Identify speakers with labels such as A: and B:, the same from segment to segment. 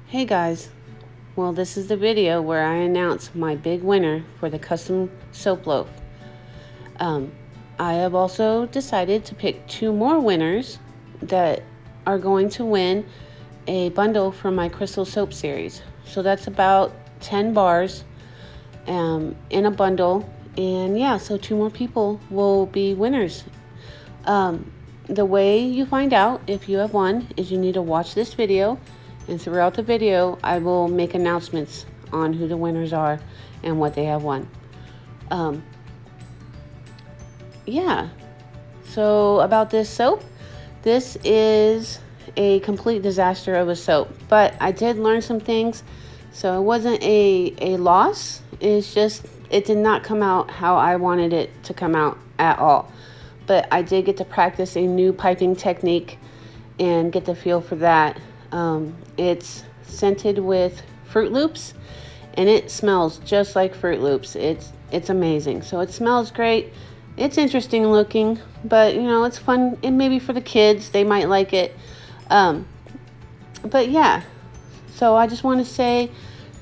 A: Hey guys, well this is the video where I announce my big winner for the custom soap loaf. I have also decided to pick 2 more winners that are going to win a bundle from my Crystal Soap series. So that's about 10 bars in a bundle, and yeah, so 2 more people will be winners. The way you find out if you have won is you need to watch this video, and throughout the video I will make announcements on who the winners are and what they have won. Yeah, so about this soap, this is a complete disaster of a soap, but I did learn some things, so it wasn't a loss. It's just it did not come out how I wanted it to come out at all. But I did get to practice a new piping technique and get the feel for that. It's scented with Fruit Loops, and it smells just like Fruit Loops. It's amazing. So it smells great. It's interesting looking, but it's fun, and maybe for the kids they might like it. But yeah, so I just want to say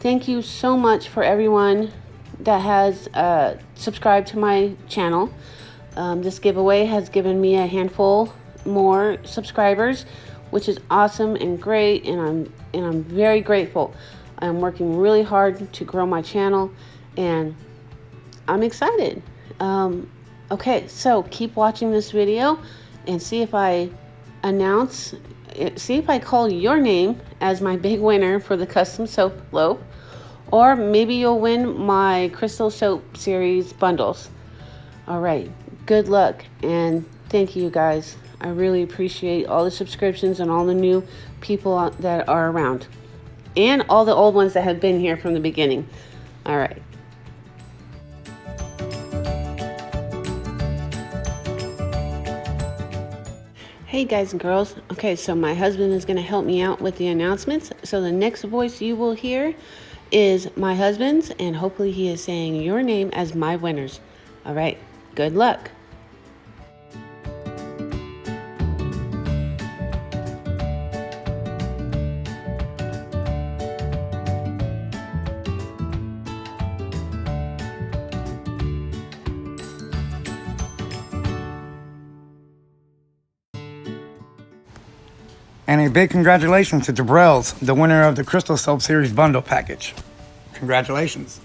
A: thank you so much for everyone that has subscribed to my channel. This giveaway has given me a handful more subscribers, which is awesome and great, and I'm very grateful. I'm working really hard to grow my channel, and I'm excited. Okay, so keep watching this video and see if I call your name as my big winner for the custom soap loaf, or maybe you'll win my Crystal Soap series bundles. All right, good luck, and thank you guys. I really appreciate all the subscriptions and all the new people that are around, and all the old ones that have been here from the beginning. All right. Hey guys and girls. Okay, so my husband is going to help me out with the announcements. So the next voice you will hear is my husband's, and hopefully he is saying your name as my winners. All right, good luck.
B: And a big congratulations to Jabrels, the winner of the Crystal Soap Series bundle package. Congratulations.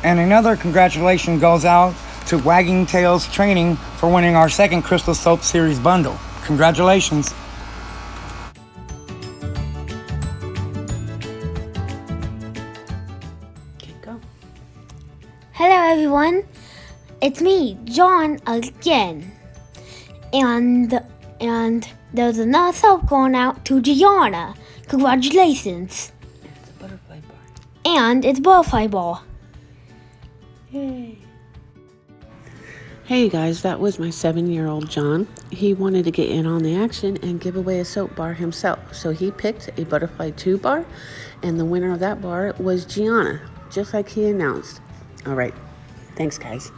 B: And another congratulations goes out to Wagging Tails Training for winning our second Crystal Soap Series bundle. Congratulations.
A: Okay, go.
C: Hello everyone, it's me, John, again. And there's another soap going out to Gianna. Congratulations.
A: It's a butterfly bar.
C: And it's butterfly ball.
A: Yay. Hey guys, that was my 7-year-old John. He wanted to get in on the action and give away a soap bar himself. So he picked a Butterfly 2 bar, and the winner of that bar was Gianna, just like he announced. All right, thanks guys.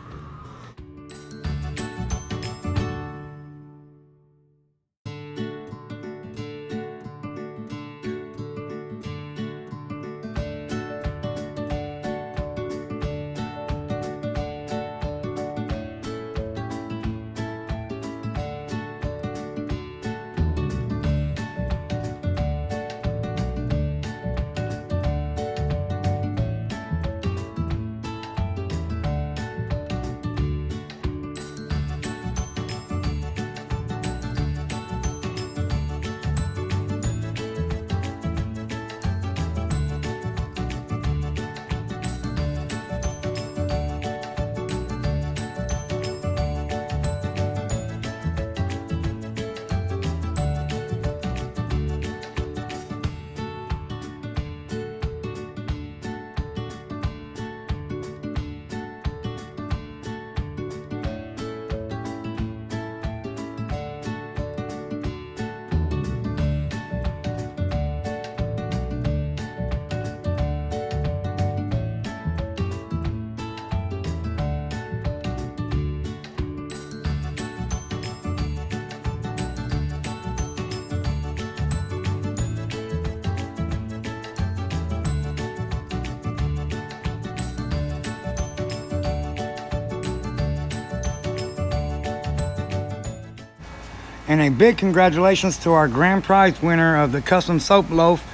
B: And a big congratulations to our grand prize winner of the custom soap loaf,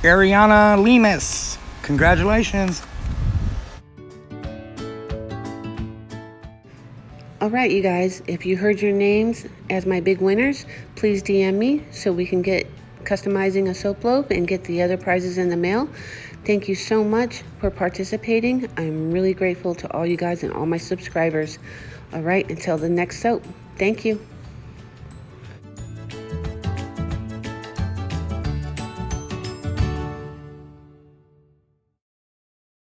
B: Ariana Lemus. Congratulations.
A: All right, you guys, if you heard your names as my big winners, please DM me so we can get customizing a soap loaf and get the other prizes in the mail. Thank you so much for participating. I'm really grateful to all you guys and all my subscribers. All right, until the next soap. Thank you.